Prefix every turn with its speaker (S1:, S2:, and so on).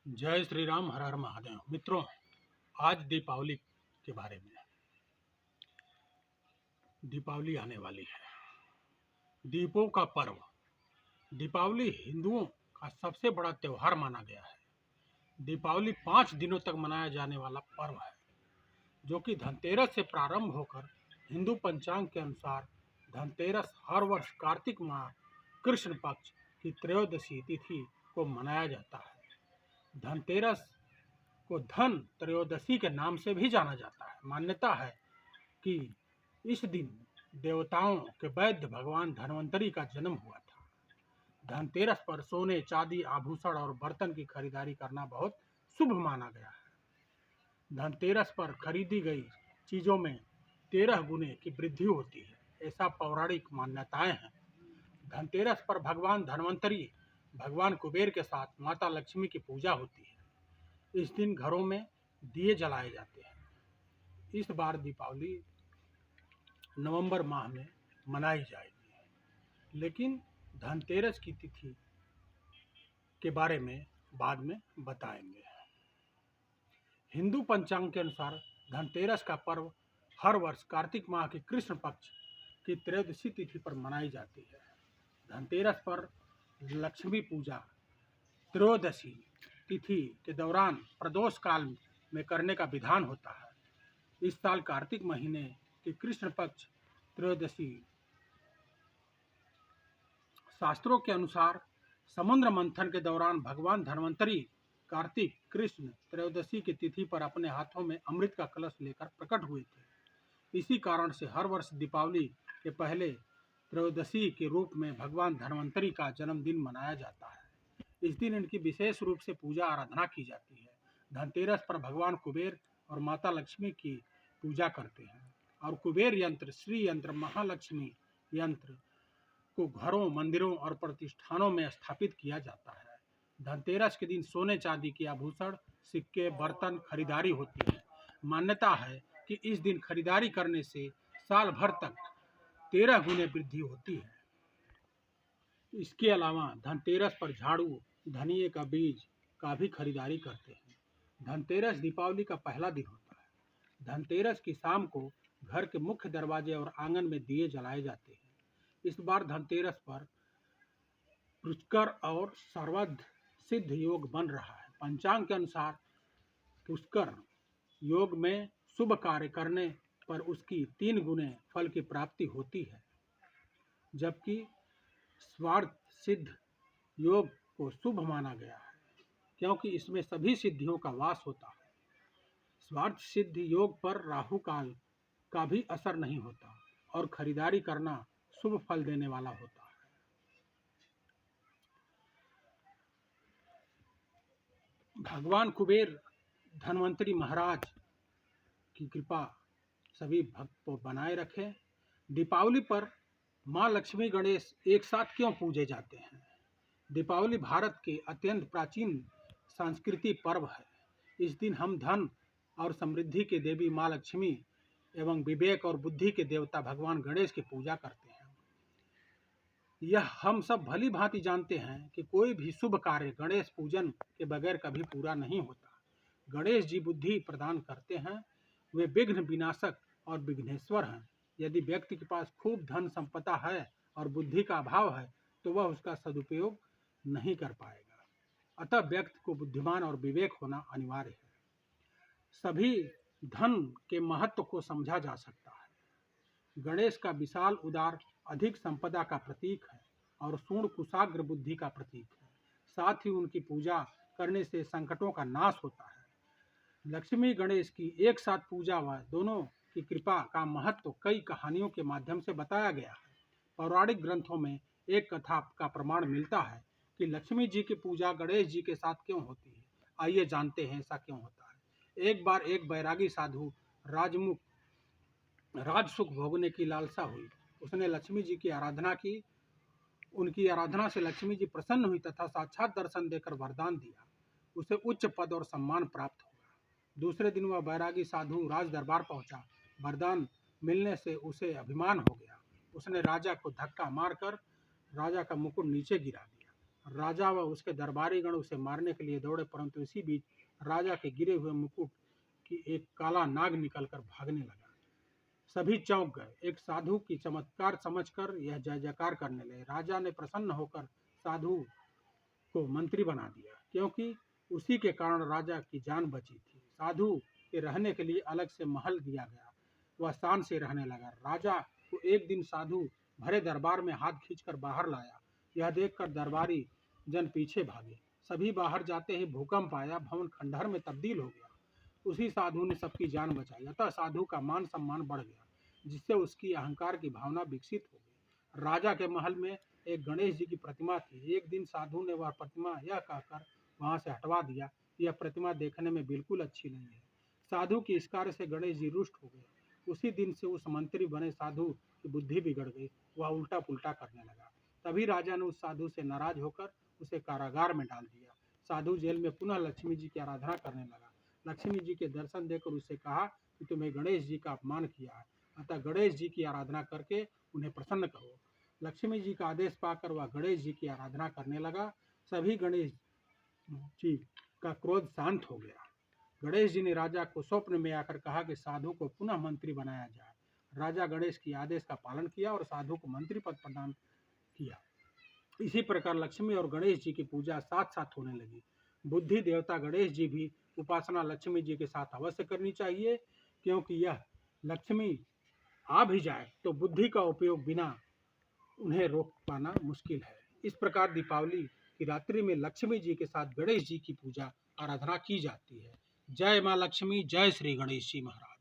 S1: जय श्री राम, हर हर महादेव। मित्रों, आज दीपावली के बारे में। दीपावली आने वाली है, दीपों का पर्व। दीपावली हिंदुओं का सबसे बड़ा त्योहार माना गया है। दीपावली 5 दिनों तक मनाया जाने वाला पर्व है, जो कि धनतेरस से प्रारंभ होकर हिंदू पंचांग के अनुसार धनतेरस हर वर्ष कार्तिक माह कृष्ण पक्ष की त्रयोदशी तिथि को मनाया जाता है। धनतेरस को धन त्रयोदशी के नाम से भी जाना जाता है। मान्यता है कि इस दिन देवताओं के वैद्य भगवान धन्वंतरी का जन्म हुआ था। धनतेरस पर सोने, चांदी, आभूषण और बर्तन की खरीदारी करना बहुत शुभ माना गया है। धनतेरस पर खरीदी गई चीजों में 13 गुने की वृद्धि होती है, ऐसा पौराणिक मान्यताएं हैं। धनतेरस पर भगवान धन्वंतरी, भगवान कुबेर के साथ माता लक्ष्मी की पूजा होती है। इस दिन घरों में दिए जलाए जाते हैं। इस बार दीपावली नवंबर माह में मनाई जाएगी, लेकिन धनतेरस की तिथि के बारे में बाद में बताएंगे। हिंदू पंचांग के अनुसार धनतेरस का पर्व हर वर्ष कार्तिक माह के कृष्ण पक्ष की त्रयोदशी तिथि पर मनाई जाती है। धनतेरस पर लक्ष्मी पूजा त्रयोदशी तिथि के दौरान प्रदोष काल में करने का विधान होता है। इस साल कार्तिक महीने की कृष्ण पक्ष त्रयोदशी शास्त्रों के अनुसार समुद्र मंथन के दौरान भगवान धन्वंतरी कार्तिक कृष्ण त्रयोदशी की तिथि पर अपने हाथों में अमृत का कलश लेकर प्रकट हुए थे। इसी कारण से हर वर्ष दीपावली के पहले त्रयोदशी के रूप में भगवान धन्वंतरी का जन्मदिन मनाया जाता है। इस दिन इनकी विशेष रूप से पूजा आराधना की जाती है। धनतेरस पर भगवान कुबेर और माता लक्ष्मी की पूजा करते हैं और कुबेर यंत्र, श्री यंत्र, महालक्ष्मी यंत्र को घरों, मंदिरों और प्रतिष्ठानों में स्थापित किया जाता है। धनतेरस के दिन सोने चांदी के आभूषण, सिक्के, बर्तन खरीदारी होती है। मान्यता है कि इस दिन खरीदारी करने से साल भर तक 13 गुने वृद्धि होती है। इसके अलावा धनतेरस पर झाड़ू, धनिये का बीज का भी खरीदारी करते हैं। धनतेरस दीपावली का पहला दिन होता है। धनतेरस की शाम को घर के मुख्य दरवाजे और आंगन में दिए जलाए जाते हैं। इस बार धनतेरस पर पुष्कर और सर्वद सिद्ध योग बन रहा है। पंचांग के अनुसार पुष्कर योग में शुभ कार्य करने पर उसकी 3 गुने फल की प्राप्ति होती है, जबकि स्वार्थ सिद्ध योग को शुभ माना गया है, क्योंकि इसमें सभी सिद्धियों का वास होता है। स्वार्थ सिद्ध योग पर राहु काल का भी असर नहीं होता और खरीदारी करना शुभ फल देने वाला होता है। भगवान कुबेर धन्वंतरी महाराज की कृपा सभी भक्त को बनाए रखे। दीपावली पर माँ लक्ष्मी, गणेश एक साथ क्यों पूजे जाते हैं? दीपावली भारत के अत्यंत प्राचीन सांस्कृतिक पर्व है। इस दिन हम धन और समृद्धि के देवी माँ लक्ष्मी एवं विवेक और बुद्धि के देवता भगवान गणेश की पूजा करते हैं। यह हम सब भली भांति जानते हैं कि कोई भी शुभ कार्य गणेश पूजन के बगैर कभी पूरा नहीं होता। गणेश जी बुद्धि प्रदान करते हैं। वे विघ्न विनाशक और विघ्नेश्वर हैं। यदि व्यक्ति के पास खूब धन संपदा है और बुद्धि का अभाव है, तो वह उसका सदुपयोग नहीं कर पाएगा। अतः व्यक्ति को बुद्धिमान और विवेक होना अनिवार्य है। सभी धन के महत्व को समझा जा सकता है। गणेश का विशाल उदार अधिक संपदा का प्रतीक है और सूर्ण कुशाग्र बुद्धि का प्रतीक है। साथ ही उनकी पूजा करने से संकटों का नाश होता है। लक्ष्मी गणेश की एक साथ पूजा व दोनों की कृपा का महत्व कई कहानियों के माध्यम से बताया गया है। पौराणिक ग्रंथों में एक कथा का प्रमाण मिलता है कि लक्ष्मी जी की पूजा गणेश जी के साथ क्यों होती है। आइए जानते हैं ऐसा क्यों होता है। एक बार एक बैरागी साधु राजसुख भोगने की लालसा हुई। उसने लक्ष्मी जी की आराधना की। उनकी आराधना से लक्ष्मी जी प्रसन्न हुई तथा साक्षात दर्शन देकर वरदान दिया। उसे उच्च पद और सम्मान प्राप्त हुआ। दूसरे दिन वह बैरागी साधु राज दरबार पहुंचा। वरदान मिलने से उसे अभिमान हो गया। उसने राजा को धक्का मारकर राजा का मुकुट नीचे गिरा दिया। राजा व उसके दरबारी गण उसे मारने के लिए दौड़े, परंतु इसी बीच राजा के गिरे हुए मुकुट की एक काला नाग निकलकर भागने लगा। सभी चौंक गए। एक साधु की चमत्कार समझकर यह जय जयकार करने लगे। राजा ने प्रसन्न होकर साधु को मंत्री बना दिया, क्योंकि उसी के कारण राजा की जान बची थी। साधु के रहने के लिए अलग से महल दिया गया। वह शान से रहने लगा। राजा को एक दिन साधु भरे दरबार में हाथ खींचकर बाहर लाया। यह देखकर दरबारी जन पीछे भागे। सभी बाहर जाते ही भूकंप आया, भवन खंडहर में तब्दील हो गया। उसी साधु ने सबकी जान बचाई। अतः साधु का मान सम्मान बढ़ गया, जिससे उसकी अहंकार की भावना विकसित हो गई। राजा के महल में एक गणेश जी की प्रतिमा थी। एक दिन साधु ने वह प्रतिमा यह कहकर वहां से हटवा दिया, यह प्रतिमा देखने में बिल्कुल अच्छी नहीं है। साधु की इस कार्य से गणेश जी रुष्ट हो गए। उसी दिन से उस मंत्री बने साधु की बुद्धि बिगड़ गई, वह उल्टा पुल्टा करने लगा। तभी राजा ने उस साधु से नाराज होकर उसे कारागार में डाल दिया। साधु जेल में पुनः लक्ष्मी जी की आराधना करने लगा। लक्ष्मी जी के दर्शन देकर उससे कहा कि तुमने गणेश जी का अपमान किया है, अतः गणेश जी की आराधना करके उन्हें प्रसन्न करो। लक्ष्मी जी का आदेश पाकर वह गणेश जी की आराधना करने लगा। सभी गणेश जी का क्रोध शांत हो गया। गणेश जी ने राजा को स्वप्न में आकर कहा कि साधु को पुनः मंत्री बनाया जाए। राजा गणेश की आदेश का पालन किया और साधु को मंत्री पद प्रदान किया। इसी प्रकार लक्ष्मी और गणेश जी की पूजा साथ साथ होने लगी। बुद्धि देवता गणेश जी भी उपासना लक्ष्मी जी के साथ अवश्य करनी चाहिए, क्योंकि यह लक्ष्मी आ भी जाए तो बुद्धि का उपयोग बिना उन्हें रोक पाना मुश्किल है। इस प्रकार दीपावली की रात्रि में लक्ष्मी जी के साथ गणेश जी की पूजा आराधना की जाती है। जय माँ लक्ष्मी, जय श्री गणेश जी महाराज।